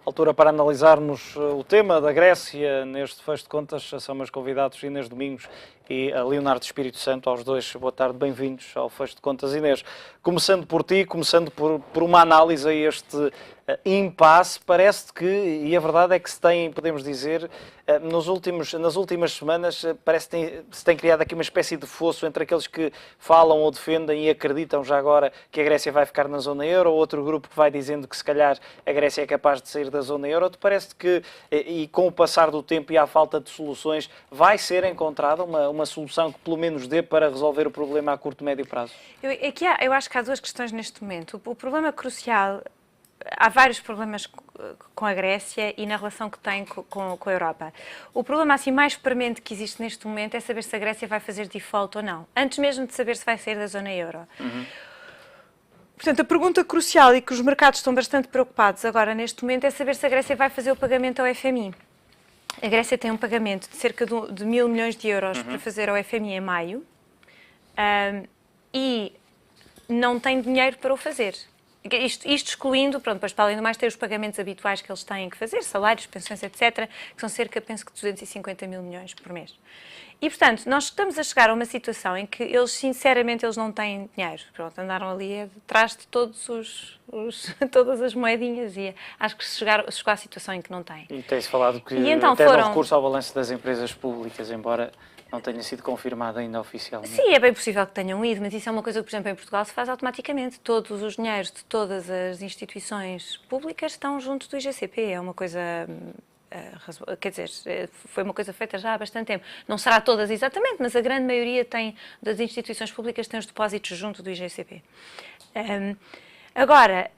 Altura para analisarmos o tema da Grécia neste fecho de contas. São meus convidados Inês Domingos e a Leonardo Espírito Santo. Aos dois, boa tarde, bem-vindos ao fecho de contas. Inês, começando por ti, começando por uma análise a este impasse, parece que, e a verdade é que se tem, podemos dizer, nas últimas semanas, parece que se tem criado aqui uma espécie de fosso entre aqueles que falam ou defendem e acreditam já agora que a Grécia vai ficar na zona euro, ou outro grupo que vai dizendo que se calhar a Grécia é capaz de sair da zona euro. Te parece que, e com o passar do tempo e à falta de soluções, vai ser encontrada uma solução que pelo menos dê para resolver o problema a curto e médio prazo? Eu acho que há duas questões neste momento. O problema crucial, há vários problemas com a Grécia e na relação que tem com a Europa. O problema assim mais premente que existe neste momento é saber se a Grécia vai fazer default ou não, antes mesmo de saber se vai sair da zona euro. Portanto, a pergunta crucial e que os mercados estão bastante preocupados agora neste momento é saber se a Grécia vai fazer o pagamento ao FMI. A Grécia tem um pagamento de cerca de 1.000 milhões de euros para fazer ao FMI em maio e não tem dinheiro para o fazer. Isto excluindo, pronto, depois para além do mais tem os pagamentos habituais que eles têm que fazer, salários, pensões, etc., que são cerca, penso que 250 mil milhões por mês. E, portanto, nós estamos a chegar a uma situação em que eles, sinceramente, eles não têm dinheiro. Pronto, andaram ali atrás de todas as moedinhas e acho que chegou à situação em que não têm. E tem-se falado que então até dão recurso ao balanço das empresas públicas, embora não tenha sido confirmado ainda oficialmente. Sim, é bem possível que tenham ido, mas isso é uma coisa que, por exemplo, em Portugal se faz automaticamente. Todos os dinheiros de todas as instituições públicas estão junto do IGCP. É uma coisa... quer dizer, foi uma coisa feita já há bastante tempo. Não será todas exatamente, mas a grande maioria das instituições públicas tem os depósitos junto do IGCP. Agora,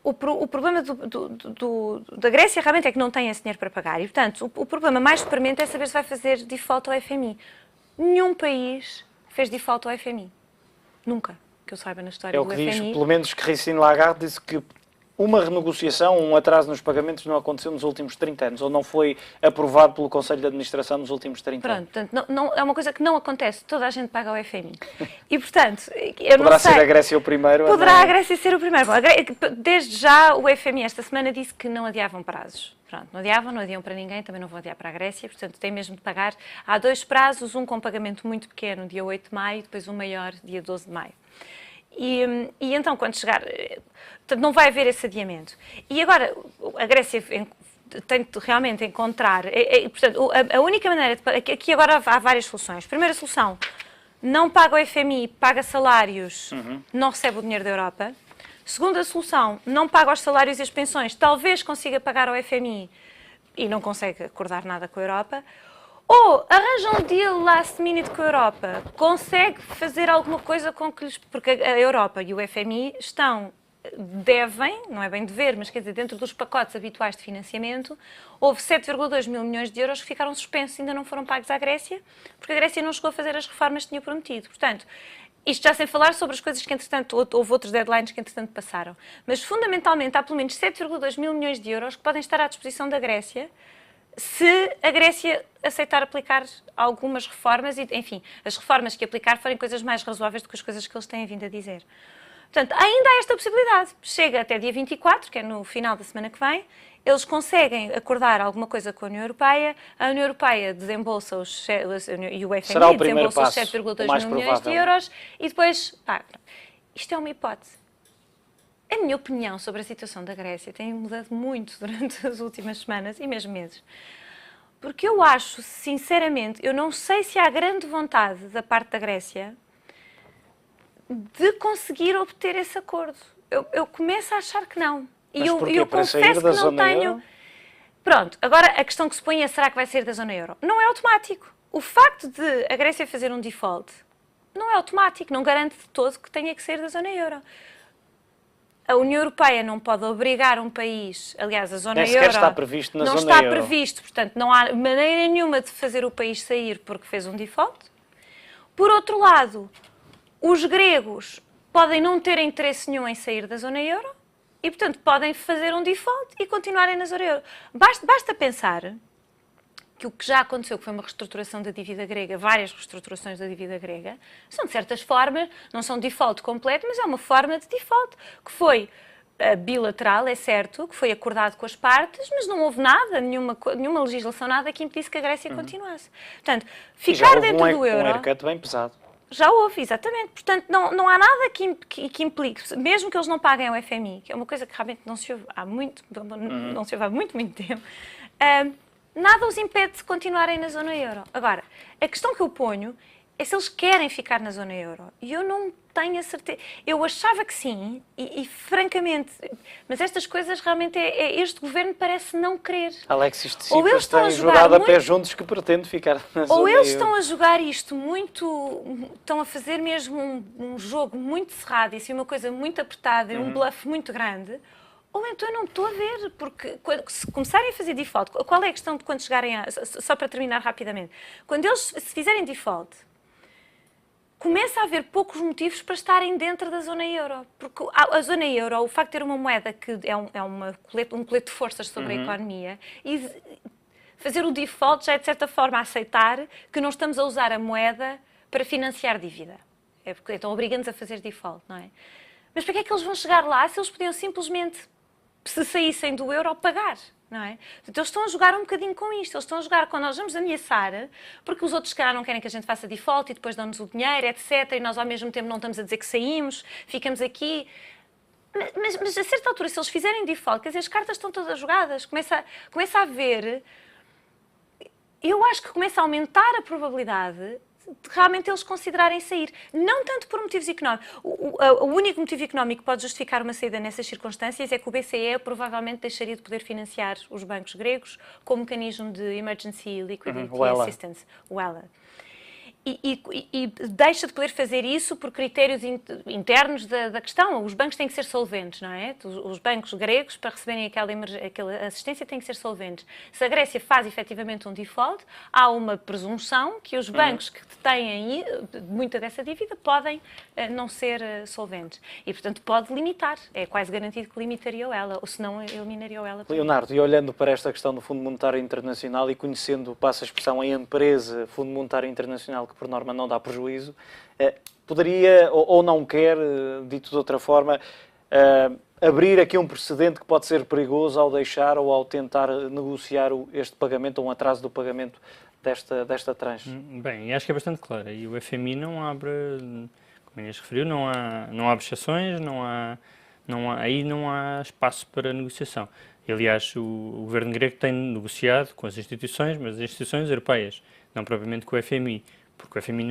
o problema da Grécia realmente é que não tem esse dinheiro para pagar. E, portanto, o problema mais premente é saber se vai fazer default ao FMI. Nenhum país fez default ao FMI. Nunca, que eu saiba na história do FMI. É o que diz, pelo menos, Christine Lagarde disse que uma renegociação, um atraso nos pagamentos não aconteceu nos últimos 30 anos, ou não foi aprovado pelo Conselho de Administração nos últimos 30 anos. Portanto, não, é uma coisa que não acontece, toda a gente paga ao FMI. E, portanto, eu Poderá não sei... ser a Grécia o primeiro? Poderá a Grécia ser o primeiro. Bom, desde já, o FMI esta semana disse que não adiavam prazos. Pronto, não adiam para ninguém, também não vão adiar para a Grécia, portanto, tem mesmo de pagar. Há dois prazos, um com pagamento muito pequeno, dia 8 de maio, depois um maior, dia 12 de maio. E então, quando chegar, portanto, não vai haver esse adiamento. E agora, a Grécia tem de realmente encontrar, portanto, a única maneira, aqui agora há várias soluções. Primeira solução, não paga o FMI, paga salários, não recebe o dinheiro da Europa. Segunda solução, não paga os salários e as pensões, talvez consiga pagar ao FMI e não consegue acordar nada com a Europa. Ou arranja um deal last minute com a Europa, consegue fazer alguma coisa com que lhes... Porque a Europa e o FMI devem, não é bem dever, mas quer dizer, dentro dos pacotes habituais de financiamento, houve 7,2 mil milhões de euros que ficaram suspensos e ainda não foram pagos à Grécia, porque a Grécia não chegou a fazer as reformas que tinha prometido. Portanto, isto já sem falar sobre as coisas que, entretanto, houve outros deadlines que, entretanto, passaram. Mas, fundamentalmente, há pelo menos 7,2 mil milhões de euros que podem estar à disposição da Grécia se a Grécia aceitar aplicar algumas reformas e, enfim, as reformas que aplicar forem coisas mais razoáveis do que as coisas que eles têm vindo a dizer. Portanto, ainda há esta possibilidade. Chega até dia 24, que é no final da semana que vem, eles conseguem acordar alguma coisa com a União Europeia, a União Europeia desembolsa e o FMI desembolsa os 7,2 mil milhões de euros e depois, isto é uma hipótese. A minha opinião sobre a situação da Grécia tem mudado muito durante as últimas semanas e mesmo meses. Porque eu acho, sinceramente, eu não sei se há grande vontade da parte da Grécia de conseguir obter esse acordo. Eu começo a achar que não. E eu confesso que não tenho... Pronto, agora a questão que se põe é, será que vai sair da zona euro? Não é automático. O facto de a Grécia fazer um default não é automático, não garante de todo que tenha que sair da zona euro. A União Europeia não pode obrigar um país, aliás, a zona euro está previsto na não zona está euro. Previsto, portanto, não há maneira nenhuma de fazer o país sair porque fez um default. Por outro lado, os gregos podem não ter interesse nenhum em sair da zona euro e, portanto, podem fazer um default e continuarem na zona euro. Basta pensar que o que já aconteceu, que foi uma reestruturação da dívida grega, várias reestruturações da dívida grega, são de certas formas, não são default completo, mas é uma forma de default, que foi bilateral, é certo, que foi acordado com as partes, mas não houve nada, nenhuma legislação, nada que impedisse que a Grécia continuasse. Portanto, E já ficar houve dentro do um euro... haircut bem pesado. Já houve, exatamente. Portanto, não há nada que implique, mesmo que eles não paguem o FMI, que é uma coisa que realmente não se ouve há muito, não se ouve há muito, muito tempo, nada os impede de continuarem na zona euro. Agora, a questão que eu ponho é se eles querem ficar na zona euro. E eu não tenho a certeza. Eu achava que sim, e francamente, mas estas coisas realmente este governo parece não querer. Alexis Ou eles Tsipras estão a tem jogar jurado a muito- pé juntos que pretende ficar na zona Ou eles euro. estão a jogar isto muito, estão a fazer mesmo um jogo muito cerrado, e assim uma coisa muito apertada, e um bluff muito grande, ou então eu não estou a ver, porque se começarem a fazer default, qual é a questão de quando chegarem a... Só para terminar rapidamente. Quando eles se fizerem default, começa a haver poucos motivos para estarem dentro da zona euro. Porque a zona euro, o facto de ter uma moeda que é um colete de forças sobre a economia, e fazer o default já é, de certa forma, aceitar que não estamos a usar a moeda para financiar dívida. Então obriga-nos a fazer default, não é? Mas para que é que eles vão chegar lá se eles podiam simplesmente, se saíssem do euro, pagar? Não é? Então eles estão a jogar um bocadinho com isto. Eles estão a jogar quando nós vamos ameaçar, porque os outros, se calhar, não querem que a gente faça default e depois dão-nos o dinheiro, etc. E nós, ao mesmo tempo, não estamos a dizer que saímos, ficamos aqui. Mas a certa altura, se eles fizerem default, quer dizer, as cartas estão todas jogadas. Começa a haver... Eu acho que começa a aumentar a probabilidade de realmente eles considerarem sair. Não tanto por motivos económicos. O único motivo económico que pode justificar uma saída nessas circunstâncias é que o BCE provavelmente deixaria de poder financiar os bancos gregos com o mecanismo de Emergency Liquidity Assistance, o ELA. E deixa de poder fazer isso por critérios internos da questão. Os bancos têm que ser solventes, não é? Os bancos gregos, para receberem aquela assistência, têm que ser solventes. Se a Grécia faz efetivamente um default, há uma presunção que os bancos que têm muita dessa dívida podem não ser solventes. E, portanto, pode limitar. É quase garantido que limitaria ela, ou se não, eliminaria ela. Leonardo, e olhando para esta questão do Fundo Monetário Internacional e conhecendo, passa a expressão, a empresa Fundo Monetário Internacional, que por norma não dá prejuízo, poderia, ou não quer, dito de outra forma, abrir aqui um precedente que pode ser perigoso ao deixar ou ao tentar negociar este pagamento, ou um atraso do pagamento desta tranche? Bem, acho que é bastante claro. E o FMI não abre, como Inês referiu, não há exceções, aí não há espaço para negociação. Aliás, o governo grego tem negociado com as instituições, mas as instituições europeias, não propriamente com o FMI, porque o FMI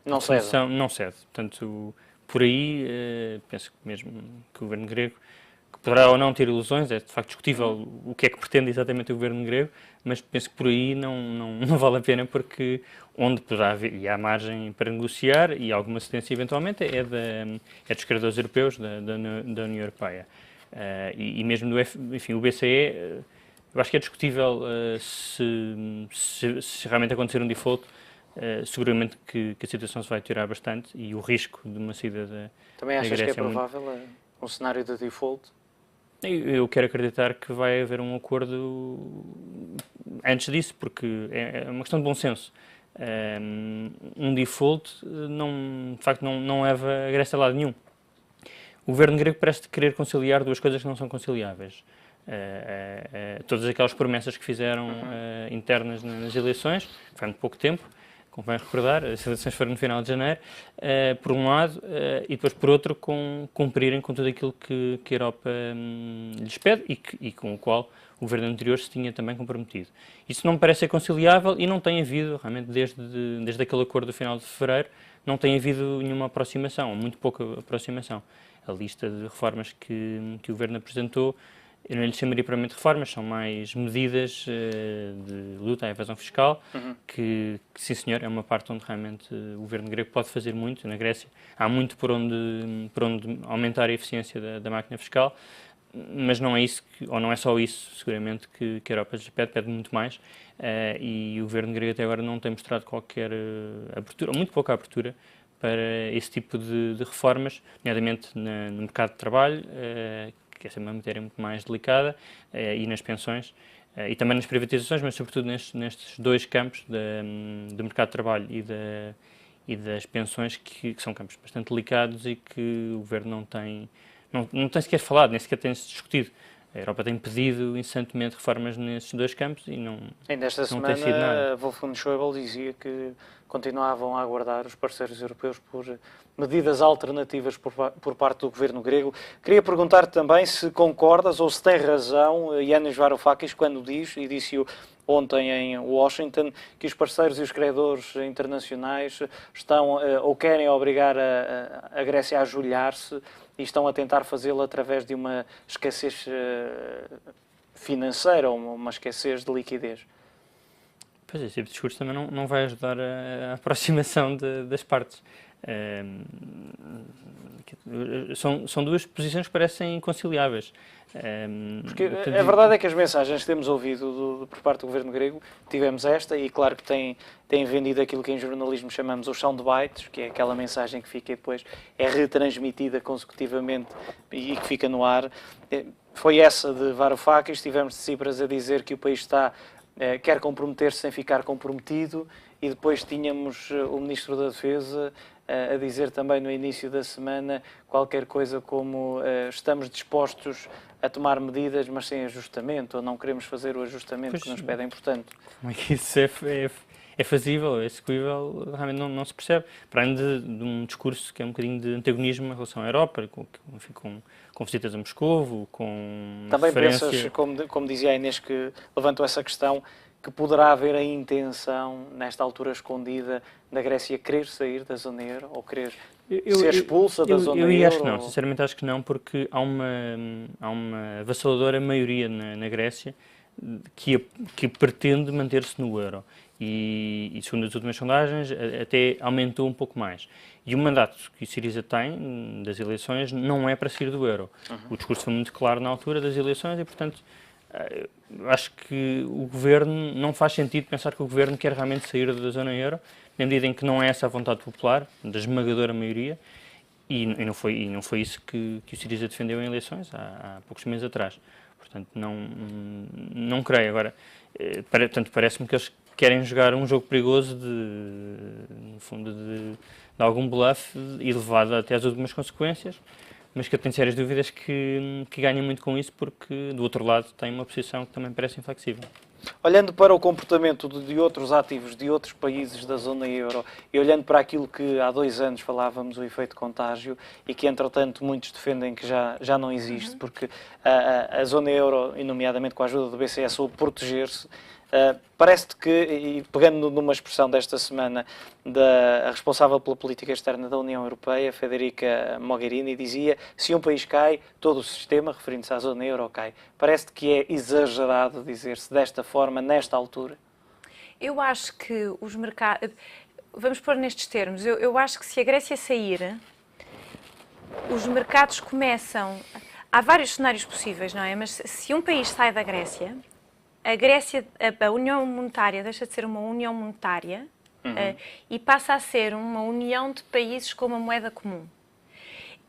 não cede. Portanto, por aí, penso que mesmo que o governo grego, que poderá ou não ter ilusões, é de facto discutível o que é que pretende exatamente o governo grego, mas penso que por aí não vale a pena, porque onde poderá haver, e há margem para negociar, e alguma cedência eventualmente, é dos credores europeus, da União Europeia. E mesmo o BCE, eu acho que é discutível se realmente acontecer um default, seguramente que a situação se vai piorar bastante, e o risco de uma saída da Grécia... Também achas que é provável um cenário de default? Eu quero acreditar que vai haver um acordo antes disso, porque é uma questão de bom senso. Um default, de facto, não leva a Grécia a lado nenhum. O governo grego parece querer conciliar duas coisas que não são conciliáveis. Todas aquelas promessas que fizeram internas nas eleições, que foi há muito pouco tempo, convém recordar, as eleições foram no final de janeiro, por um lado, e depois por outro, cumprirem com tudo aquilo que a Europa lhes pede e com o qual o governo anterior se tinha também comprometido. Isso não me parece ser conciliável e não tem havido, realmente, desde aquele acordo do final de fevereiro, não tem havido nenhuma aproximação, muito pouca aproximação. A lista de reformas que o governo apresentou, eu não lhe chamaria propriamente reformas, são mais medidas de luta à evasão fiscal, que, sim senhor, é uma parte onde realmente o governo grego pode fazer muito. Na Grécia há muito por onde aumentar a eficiência da máquina fiscal, mas não é isso, ou não é só isso, seguramente, que a Europa lhes pede muito mais, e o governo grego até agora não tem mostrado qualquer abertura, ou muito pouca abertura, para esse tipo de reformas, nomeadamente no mercado de trabalho, que essa é uma matéria muito mais delicada, e nas pensões, e também nas privatizações, mas sobretudo nestes dois campos, do mercado de trabalho e das pensões, que são campos bastante delicados e que o governo não tem sequer falado, nem sequer tem-se discutido. A Europa tem pedido incessantemente reformas nesses dois campos e não Ainda esta não tem sido nada. semana, Wolfgang Schäuble dizia que continuavam a aguardar os parceiros europeus por medidas alternativas por parte do governo grego. Queria perguntar-te também se concordas ou se tem razão Yanis Varoufakis quando diz, e disse-o ontem em Washington, que os parceiros e os credores internacionais estão ou querem obrigar a Grécia a ajoelhar-se e estão a tentar fazê-lo através de uma escassez financeira ou uma escassez de liquidez. Pois esse tipo de discurso também não vai ajudar a aproximação das partes. São duas posições que parecem inconciliáveis. Porque a verdade é que as mensagens que temos ouvido por parte do governo grego, tivemos esta, e claro que têm vendido aquilo que em jornalismo chamamos os soundbites, que é aquela mensagem que fica e depois é retransmitida consecutivamente e que fica no ar. Foi essa de Varoufakis, tivemos de Tsipras a dizer que o país quer comprometer-se sem ficar comprometido, e depois tínhamos o Ministro da Defesa a dizer também no início da semana qualquer coisa como estamos dispostos a tomar medidas, mas sem ajustamento, ou não queremos fazer o ajustamento que nos pedem, portanto. Como é que isso é fazível, é execuível, realmente não se percebe. Para além de um discurso que é um bocadinho de antagonismo em relação à Europa, com visitas a Moscovo, com também referência... pensas, como dizia a Inês, que levantou essa questão, que poderá haver a intenção, nesta altura escondida, da Grécia querer sair da zona euro, ou querer ser expulsa da zona euro? Eu acho que não, sinceramente acho que não, porque há uma avassaladora maioria na Grécia que pretende manter-se no euro. E segundo as últimas sondagens, até aumentou um pouco mais. E o mandato que o Syriza tem das eleições não é para sair do euro. O discurso foi muito claro na altura das eleições e, portanto, acho que o governo, não faz sentido pensar que o governo quer realmente sair da zona euro, na medida em que não é essa a vontade popular, da esmagadora maioria, e não foi isso que o Syriza defendeu em eleições há poucos meses atrás. Portanto, não creio. Agora, portanto, parece-me que eles querem jogar um jogo perigoso no fundo, de algum bluff e levado até às últimas consequências, mas que eu tenho sérias dúvidas que ganhem muito com isso, porque do outro lado tem uma posição que também parece inflexível. Olhando para o comportamento de outros ativos de outros países da zona euro e olhando para aquilo que há 2 anos falávamos, o efeito contágio, e que entretanto muitos defendem que já não existe, porque a zona euro, e nomeadamente com a ajuda do BCE, soube proteger-se. Parece-te que, e pegando numa expressão desta semana da responsável pela política externa da União Europeia, Federica Mogherini, dizia: se um país cai, todo o sistema, referindo-se à zona euro, cai. Parece-te que é exagerado dizer-se desta forma, nesta altura? Eu acho que os mercados... Vamos pôr nestes termos. Eu acho que se a Grécia sair, os mercados começam... Há vários cenários possíveis, não é? Mas se um país sai da Grécia... A União Monetária deixa de ser uma União Monetária e passa a ser uma união de países com uma moeda comum.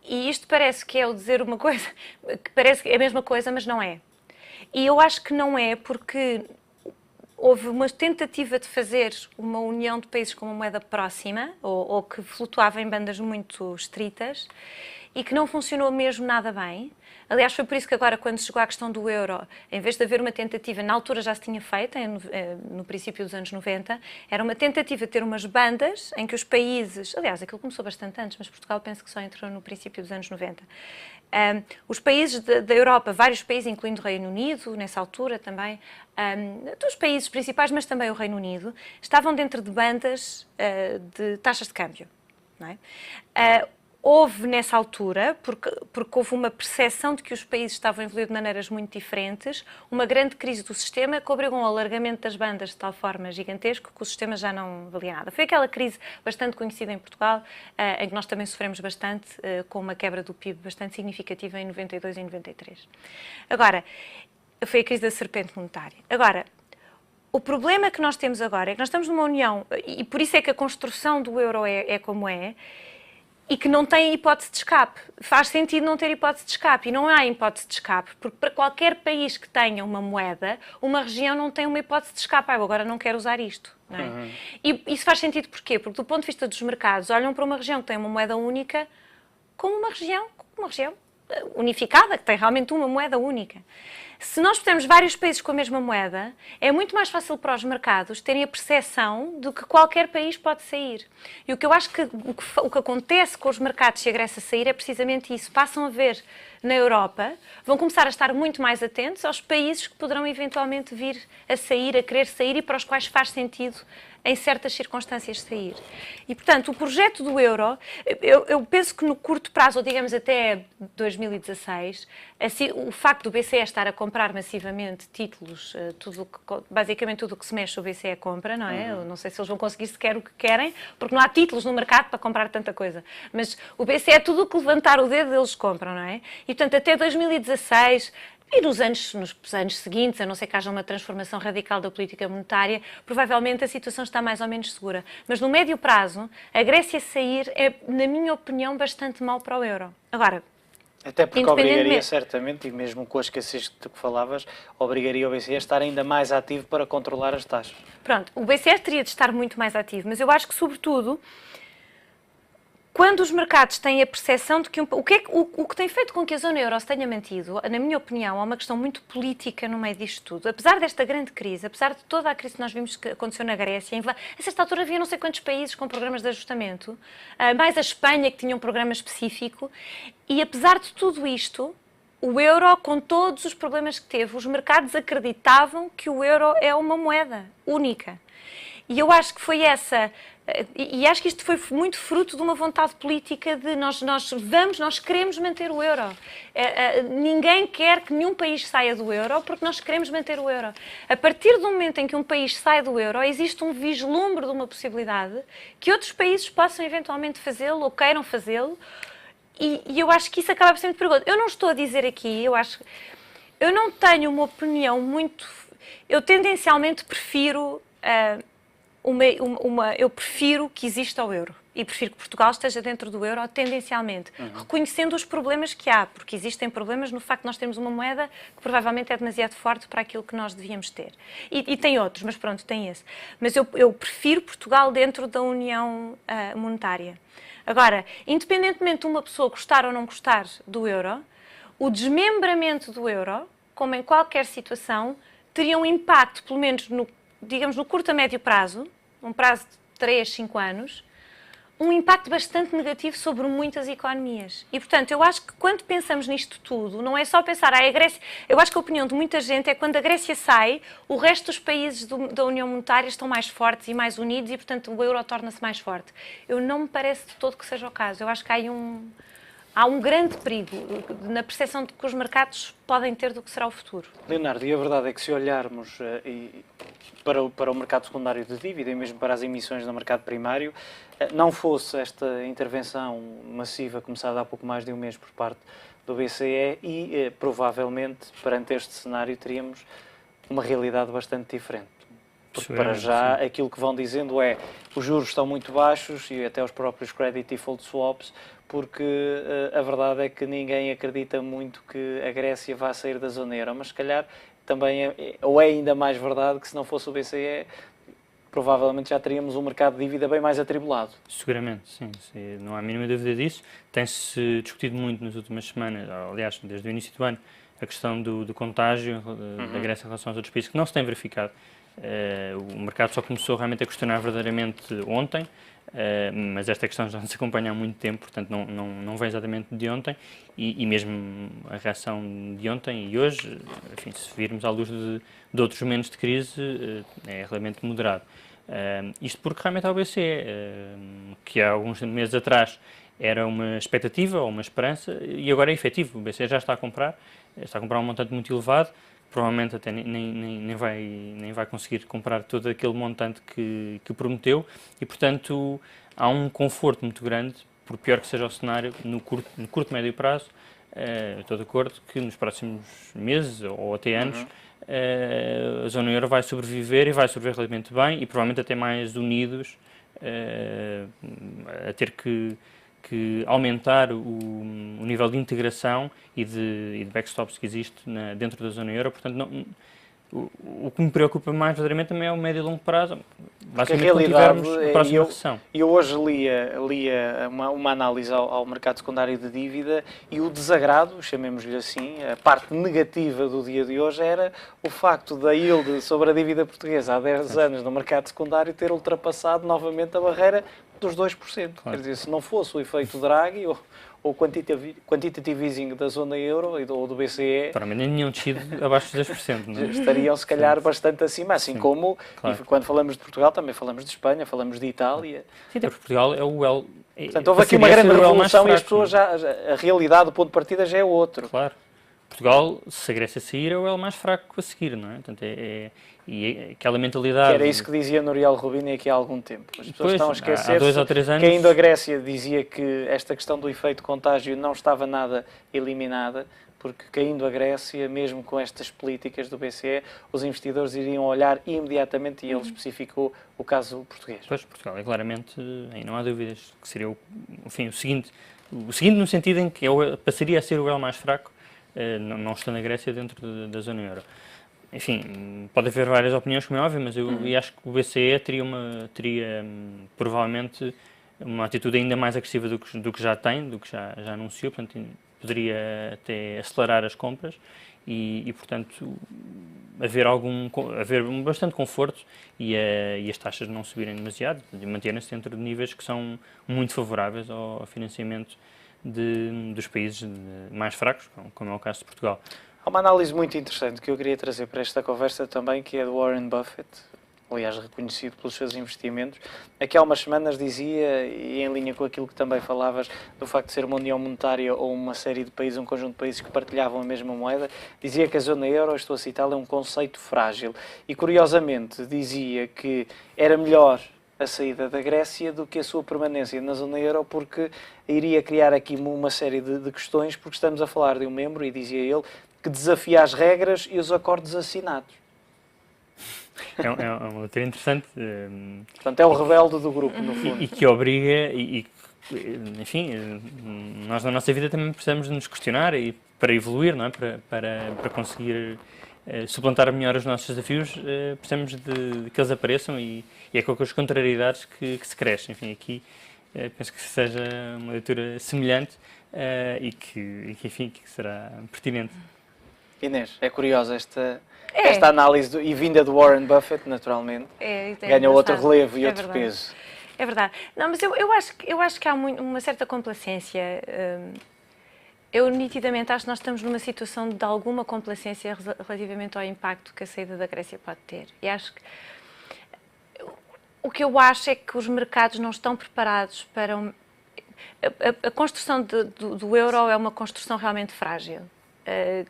E isto parece que é o dizer uma coisa, que parece que é a mesma coisa, mas não é. E eu acho que não é porque houve uma tentativa de fazer uma união de países com uma moeda próxima, ou que flutuava em bandas muito estritas, e que não funcionou mesmo nada bem. Aliás, foi por isso que agora, quando chegou à questão do euro, em vez de haver uma tentativa, na altura já se tinha feito, no princípio dos anos 90, era uma tentativa de ter umas bandas em que os países... Aliás, aquilo começou bastante antes, mas Portugal penso que só entrou no princípio dos anos 90. Os países da Europa, vários países, incluindo o Reino Unido, nessa altura também, dos países principais, mas também o Reino Unido, estavam dentro de bandas de taxas de câmbio. Não é? Houve nessa altura, porque houve uma percepção de que os países estavam a evoluir de maneiras muito diferentes, uma grande crise do sistema que obrigou a um alargamento das bandas de tal forma gigantesco que o sistema já não valia nada. Foi aquela crise bastante conhecida em Portugal, em que nós também sofremos bastante, com uma quebra do PIB bastante significativa em 92 e 93. Agora, foi a crise da serpente monetária. Agora, o problema que nós temos agora é que nós estamos numa união, e por isso é que a construção do euro é como é, e que não tem hipótese de escape. Faz sentido não ter hipótese de escape, e não há hipótese de escape, porque para qualquer país que tenha uma moeda, uma região não tem uma hipótese de escape. Eu agora não quero usar isto. Não é? E isso faz sentido porquê? Porque do ponto de vista dos mercados, olham para uma região que tem uma moeda única como uma região unificada, que tem realmente uma moeda única. Se nós tivermos vários países com a mesma moeda, é muito mais fácil para os mercados terem a percepção de que qualquer país pode sair. E o que eu acho que o que acontece com os mercados se a Grécia sair é precisamente isso. Passam a ver na Europa, vão começar a estar muito mais atentos aos países que poderão eventualmente vir a sair, a querer sair e para os quais faz sentido em certas circunstâncias sair. E, portanto, o projeto do euro, eu penso que no curto prazo, ou digamos até 2016, assim, o facto do BCE estar a comprar massivamente títulos, basicamente tudo o que se mexe o BCE compra, não é? Eu não sei se eles vão conseguir sequer o que querem, porque não há títulos no mercado para comprar tanta coisa. Mas o BCE, tudo o que levantar o dedo, eles compram, não é? E, portanto, até 2016... E nos anos seguintes, a não ser que haja uma transformação radical da política monetária, provavelmente a situação está mais ou menos segura. Mas no médio prazo, a Grécia sair é, na minha opinião, bastante mau para o euro. Agora, até porque obrigaria certamente, e mesmo com a escassez de que falavas, obrigaria o BCE a estar ainda mais ativo para controlar as taxas. Pronto, o BCE teria de estar muito mais ativo, mas eu acho que, sobretudo, quando os mercados têm a percepção de que o que tem feito com que a zona euro se tenha mantido, na minha opinião, há uma questão muito política no meio disto tudo. Apesar desta grande crise, apesar de toda a crise que nós vimos que aconteceu na Grécia, a certa altura havia não sei quantos países com programas de ajustamento, mais a Espanha que tinha um programa específico, e apesar de tudo isto, o euro, com todos os problemas que teve, os mercados acreditavam que o euro é uma moeda única. E eu acho que foi e acho que isto foi muito fruto de uma vontade política de nós queremos manter o euro. Ninguém quer que nenhum país saia do euro porque nós queremos manter o euro. A partir do momento em que um país sai do euro, existe um vislumbre de uma possibilidade que outros países possam eventualmente fazê-lo ou queiram fazê-lo, e eu acho que isso acaba por ser muito perigoso. Eu não estou a dizer aqui, eu não tenho uma opinião muito... Eu tendencialmente prefiro... eu prefiro que exista o euro e prefiro que Portugal esteja dentro do euro tendencialmente, reconhecendo os problemas que há, porque existem problemas no facto de nós termos uma moeda que provavelmente é demasiado forte para aquilo que nós devíamos ter. E tem outros, mas pronto, tem esse. Mas eu prefiro Portugal dentro da União Monetária. Agora, independentemente de uma pessoa gostar ou não gostar do euro, o desmembramento do euro, como em qualquer situação, teria um impacto, pelo menos digamos, no curto a médio prazo, um prazo de 3, 5 anos, um impacto bastante negativo sobre muitas economias. E, portanto, eu acho que quando pensamos nisto tudo, não é só pensar, a Grécia... Eu acho que a opinião de muita gente é que quando a Grécia sai, o resto dos países da União Monetária estão mais fortes e mais unidos e, portanto, o euro torna-se mais forte. Eu não me parece de todo que seja o caso. Eu acho que há um grande perigo na percepção de que os mercados podem ter do que será o futuro. Leonardo, e a verdade é que se olharmos para o mercado secundário de dívida e mesmo para as emissões no mercado primário, não fosse esta intervenção massiva começada há pouco mais de um mês por parte do BCE e provavelmente perante este cenário teríamos uma realidade bastante diferente. Porque para já aquilo que vão dizendo é os juros estão muito baixos e até os próprios credit default swaps, porque a verdade é que ninguém acredita muito que a Grécia vá sair da zona euro, mas se calhar também ou é ainda mais verdade que se não fosse o BCE, provavelmente já teríamos um mercado de dívida bem mais atribulado. Seguramente, sim, não há a mínima dúvida disso. Tem-se discutido muito nas últimas semanas, aliás, desde o início do ano, a questão do contágio da Grécia em relação aos outros países, que não se tem verificado. O mercado só começou realmente a questionar verdadeiramente ontem, mas esta questão já nos acompanha há muito tempo, portanto não vem exatamente de ontem, e mesmo a reação de ontem e hoje, enfim, se virmos à luz de outros momentos de crise, é realmente moderado. Isto porque realmente há o BCE, que há alguns meses atrás era uma expectativa ou uma esperança, e agora é efetivo, o BCE já está a comprar um montante muito elevado, provavelmente até nem vai conseguir comprar todo aquele montante que prometeu e, portanto, há um conforto muito grande, por pior que seja o cenário, no curto médio prazo. Estou de acordo que nos próximos meses ou até anos a zona euro vai sobreviver e vai sobreviver relativamente bem e provavelmente até mais unidos, a ter que aumentar o nível de integração e de backstops que existe dentro da zona euro. Portanto, o que me preocupa mais verdadeiramente também é o médio e longo prazo. Porque a Basicamente, quando realidade, tivermos a próxima recessão. eu hoje lia uma análise ao mercado secundário de dívida e o desagrado, chamemos-lhe assim, a parte negativa do dia de hoje era o facto da yield sobre a dívida portuguesa há 10 anos no mercado secundário ter ultrapassado novamente a barreira dos 2%. Claro. Quer dizer, se não fosse o efeito Draghi ou quantitative easing da zona euro ou do BCE... Provavelmente nem tinham descido abaixo dos 10%, não é? Estariam, se calhar, bastante acima, assim Sim, como, claro. quando falamos de Portugal, também falamos de Espanha, falamos de Itália. Sim, até porque Portugal é o well... Portanto, houve aqui uma grande revolução e as pessoas a realidade, o ponto de partida já é outro. Claro. Portugal, se a Grécia sair, é o elo mais fraco a seguir, não é? Portanto, e aquela mentalidade... Era isso que dizia Noriel Rubini aqui há algum tempo. As pessoas estão a esquecer há 2 ou 3 anos... que ainda a Grécia dizia que esta questão do efeito contágio não estava nada eliminada, porque caindo a Grécia, mesmo com estas políticas do BCE, os investidores iriam olhar imediatamente, e ele especificou o caso português. Pois, Portugal é claramente, aí não há dúvidas, que seria o seguinte no sentido em que passaria a ser o elo mais fraco, não estando a Grécia dentro da zona euro. Enfim, pode haver várias opiniões, como é óbvio, mas eu acho que o BCE teria provavelmente uma atitude ainda mais agressiva do que já tem, do que já anunciou, portanto, poderia até acelerar as compras e portanto, haver bastante conforto e as taxas não subirem demasiado, e manterem-se dentro de níveis que são muito favoráveis ao financiamento dos países mais fracos, como é o caso de Portugal. Há uma análise muito interessante que eu queria trazer para esta conversa também, que é do Warren Buffett, aliás reconhecido pelos seus investimentos. Aqui há umas semanas dizia, e em linha com aquilo que também falavas, do facto de ser uma união monetária ou uma série de países, um conjunto de países que partilhavam a mesma moeda, dizia que a zona euro, estou a citá-lo, é um conceito frágil. E curiosamente dizia que era melhor a saída da Grécia do que a sua permanência na zona euro, porque iria criar aqui uma série de questões, porque estamos a falar de um membro, e dizia ele, que desafia as regras e os acordos assinados. É uma leitura interessante. Portanto, é o rebelde do grupo, no fundo. E que obriga, enfim, nós na nossa vida também precisamos de nos questionar e para evoluir, não é? Para conseguir suplantar melhor os nossos desafios, precisamos de que eles apareçam e é com as contrariedades que se cresce. Enfim, aqui penso que seja uma leitura semelhante e que será pertinente. Inês, é curiosa esta análise e vinda do Warren Buffett, naturalmente, ganha outro relevo e outro peso. É verdade. Não, mas eu acho que há uma certa complacência. Eu nitidamente acho que nós estamos numa situação de alguma complacência relativamente ao impacto que a saída da Grécia pode ter. E acho que o que eu acho é que os mercados não estão preparados para... A construção do euro é uma construção realmente frágil,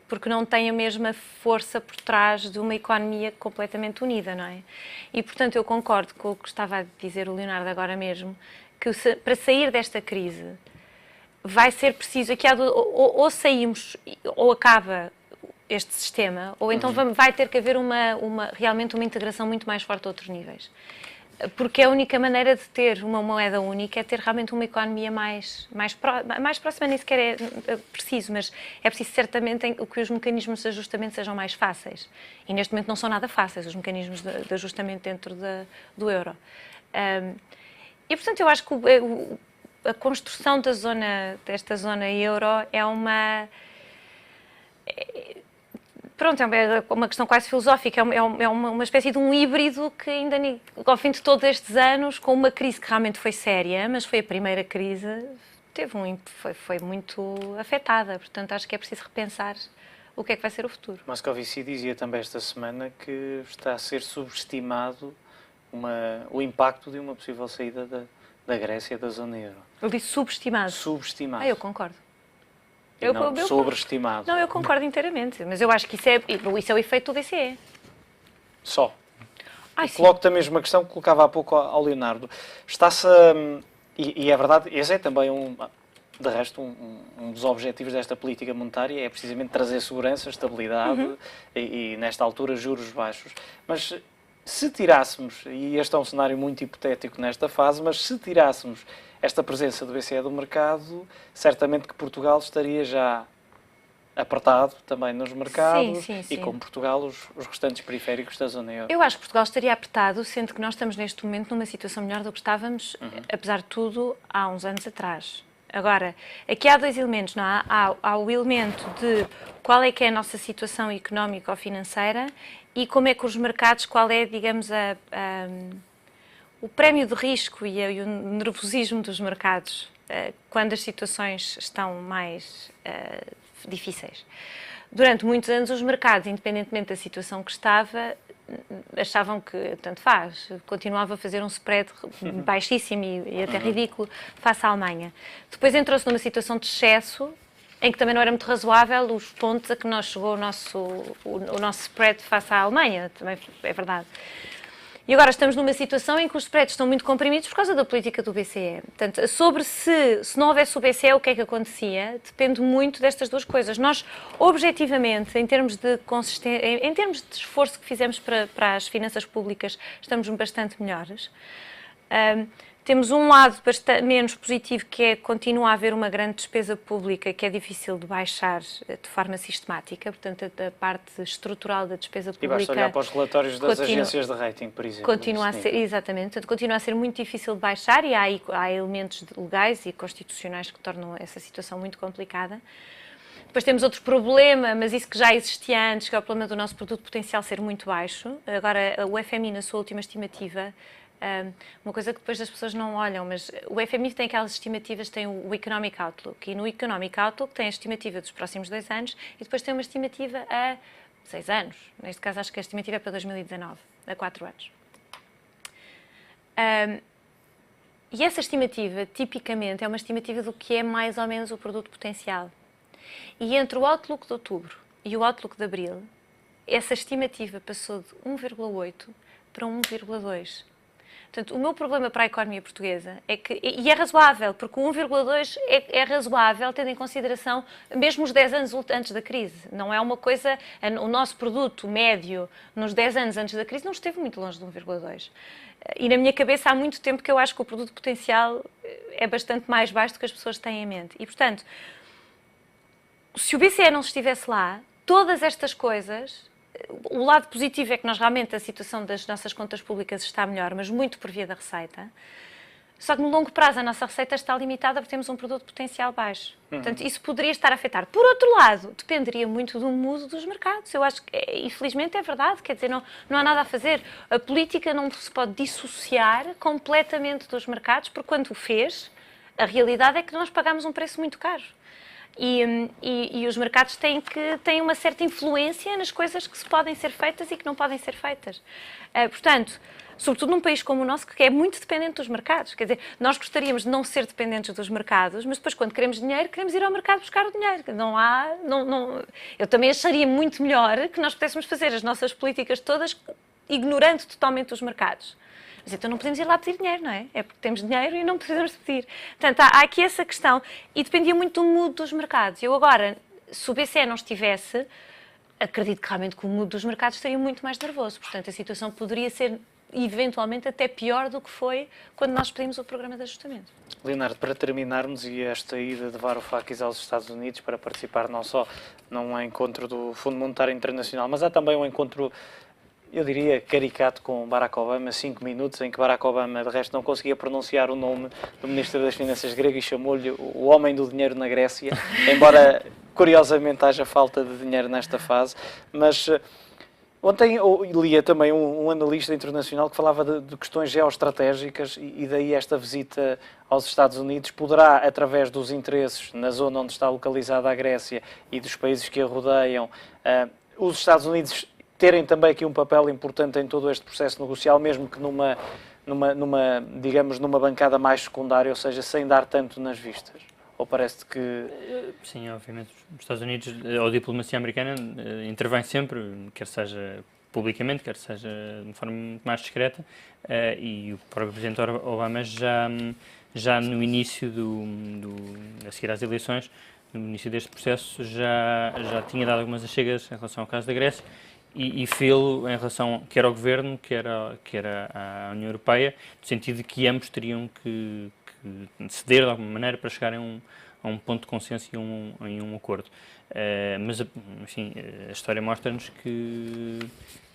porque não tem a mesma força por trás de uma economia completamente unida, não é? E, portanto, eu concordo com o que estava a dizer o Leonardo agora mesmo, que para sair desta crise vai ser preciso, aqui ou saímos, ou acaba este sistema, ou então vai ter que haver realmente uma integração muito mais forte a outros níveis. Porque a única maneira de ter uma moeda única é ter realmente uma economia mais próxima, nem sequer é preciso, mas é preciso certamente que os mecanismos de ajustamento sejam mais fáceis. E neste momento não são nada fáceis os mecanismos de ajustamento dentro do euro. E portanto eu acho que a construção desta zona euro é uma... Pronto, é uma questão quase filosófica, é uma espécie de um híbrido que ainda, ao fim de todos estes anos, com uma crise que realmente foi séria, mas foi a primeira crise, foi muito afetada. Portanto, acho que é preciso repensar o que é que vai ser o futuro. Moscovici dizia também esta semana que está a ser subestimado o impacto de uma possível saída da Grécia da zona euro. Ele disse subestimado? Subestimado. Eu concordo. Sobreestimado. Não, eu concordo inteiramente, mas eu acho que isso é o efeito do BCE. Só. Coloco-te a mesma questão que colocava há pouco ao Leonardo. Está-se e é verdade, esse é também de resto, um dos objetivos desta política monetária é precisamente trazer segurança, estabilidade e nesta altura, juros baixos. Mas se tirássemos, e este é um cenário muito hipotético nesta fase, mas se tirássemos esta presença do BCE do mercado, certamente que Portugal estaria já apertado também nos mercados Sim, sim. e com Portugal os restantes periféricos da zona euro. Eu acho que Portugal estaria apertado, sendo que nós estamos neste momento numa situação melhor do que estávamos, apesar de tudo, há uns anos atrás. Agora, aqui há dois elementos, não é? Há o elemento de qual é que é a nossa situação económica ou financeira e como é que os mercados, qual é, digamos, o prémio de risco e o nervosismo dos mercados quando as situações estão mais difíceis. Durante muitos anos, os mercados, independentemente da situação que estava, achavam que tanto faz, continuava a fazer um spread baixíssimo e até ridículo face à Alemanha. Depois entrou-se numa situação de excesso, em que também não era muito razoável os pontos a que nós chegou o nosso spread face à Alemanha, também é verdade. E agora estamos numa situação em que os spreads estão muito comprimidos por causa da política do BCE. Portanto, sobre se não houvesse o BCE, o que é que acontecia, depende muito destas duas coisas. Nós, objetivamente, em termos de esforço que fizemos para as finanças públicas, estamos bastante melhores. Temos um lado menos positivo, que é que continua a haver uma grande despesa pública que é difícil de baixar de forma sistemática, portanto a parte estrutural da despesa pública... E basta olhar para os relatórios das agências de rating, por exemplo. Continua a ser, exatamente, portanto, continua a ser muito difícil de baixar e há elementos legais e constitucionais que tornam essa situação muito complicada. Depois temos outro problema, mas isso que já existia antes, que é o problema do nosso produto potencial ser muito baixo. Agora, o FMI, na sua última estimativa, uma coisa que depois as pessoas não olham, mas o FMI tem aquelas estimativas, tem o Economic Outlook, e no Economic Outlook tem a estimativa dos próximos 2 anos e depois tem uma estimativa a 6 anos. Neste caso, acho que a estimativa é para 2019, a 4 anos. E essa estimativa, tipicamente, é uma estimativa do que é mais ou menos o produto potencial. E entre o Outlook de outubro e o Outlook de abril, essa estimativa passou de 1,8 para 1,2. Portanto, o meu problema para a economia portuguesa é que, e é razoável, porque o 1,2 é razoável, tendo em consideração mesmo os 10 anos antes da crise. Não é uma coisa, o nosso produto médio nos 10 anos antes da crise não esteve muito longe de 1,2. E na minha cabeça há muito tempo que eu acho que o produto potencial é bastante mais baixo do que as pessoas têm em mente. E, portanto, se o BCE não estivesse lá, todas estas coisas... O lado positivo é que nós realmente a situação das nossas contas públicas está melhor, mas muito por via da receita. Só que no longo prazo a nossa receita está limitada porque temos um produto potencial baixo. Portanto, isso poderia estar a afetar. Por outro lado, dependeria muito do mudo dos mercados. Eu acho que, infelizmente, é verdade. Quer dizer, não há nada a fazer. A política não se pode dissociar completamente dos mercados, porque quando o fez, a realidade é que nós pagamos um preço muito caro. E os mercados têm uma certa influência nas coisas que se podem ser feitas e que não podem ser feitas. Portanto, sobretudo num país como o nosso, que é muito dependente dos mercados. Quer dizer, nós gostaríamos de não ser dependentes dos mercados, mas depois, quando queremos dinheiro, queremos ir ao mercado buscar o dinheiro. Eu também acharia muito melhor que nós pudéssemos fazer as nossas políticas todas ignorando totalmente os mercados. Mas então não podemos ir lá pedir dinheiro, não é? É porque temos dinheiro e não precisamos de pedir. Portanto, há aqui essa questão e dependia muito do mudo dos mercados. Eu agora, se o BCE não estivesse, acredito que realmente que o mudo dos mercados estaria muito mais nervoso. Portanto, a situação poderia ser eventualmente até pior do que foi quando nós pedimos o programa de ajustamento. Leonardo, para terminarmos, e esta ida de Varoufakis aos Estados Unidos para participar não só num encontro do Fundo Monetário Internacional, mas há também um encontro, eu diria, caricato com Barack Obama, 5 minutos, em que Barack Obama, de resto, não conseguia pronunciar o nome do Ministro das Finanças grego e chamou-lhe o homem do dinheiro na Grécia, embora, curiosamente, haja falta de dinheiro nesta fase. Mas ontem eu lia também um analista internacional que falava de questões geoestratégicas e daí esta visita aos Estados Unidos poderá, através dos interesses na zona onde está localizada a Grécia e dos países que a rodeiam, os Estados Unidos terem também aqui um papel importante em todo este processo negocial, mesmo que digamos, numa bancada mais secundária, ou seja, sem dar tanto nas vistas? Ou parece-te que... Sim, obviamente, os Estados Unidos, ou a diplomacia americana, intervém sempre, quer seja publicamente, quer seja de forma muito mais discreta, e o próprio Presidente Obama já no início a seguir às eleições, no início deste processo, já tinha dado algumas achegas em relação ao caso da Grécia, e fê-lo em relação quer ao Governo, quer à União Europeia, no sentido de que ambos teriam que ceder de alguma maneira para chegarem a um ponto de consenso e um acordo. Mas, enfim, a história mostra-nos que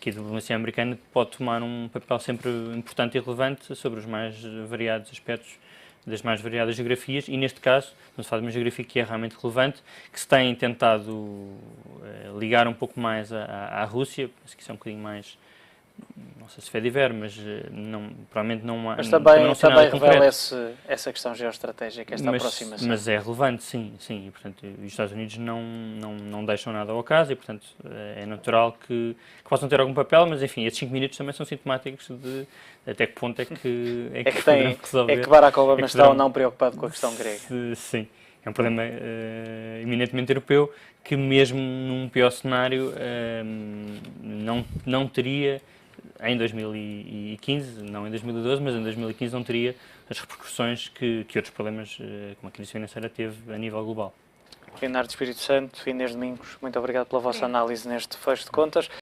a diplomacia americana pode tomar um papel sempre importante e relevante sobre os mais variados aspectos das mais variadas geografias, e neste caso, estamos a falar de uma geografia que é realmente relevante, que se tem tentado ligar um pouco mais à Rússia, penso que isso é um bocadinho mais, não sei se fé diver, mas provavelmente não há. Mas também nada revela essa questão geoestratégica, esta aproximação. Mas é relevante, sim, e portanto os Estados Unidos não deixam nada ao acaso e portanto é natural que possam ter algum papel, mas enfim, esses 5 minutos também são sintomáticos de até que ponto é que poderão resolver. É que Barack Obama está ou não preocupado com a questão grega. Sim, é um problema eminentemente europeu que mesmo num pior cenário não teria em 2015, não em 2012, mas em 2015 não teria as repercussões que outros problemas, como a crise financeira, teve a nível global. Leonardo Espírito Santo, Inês Domingos, muito obrigado pela vossa análise neste fecho de contas.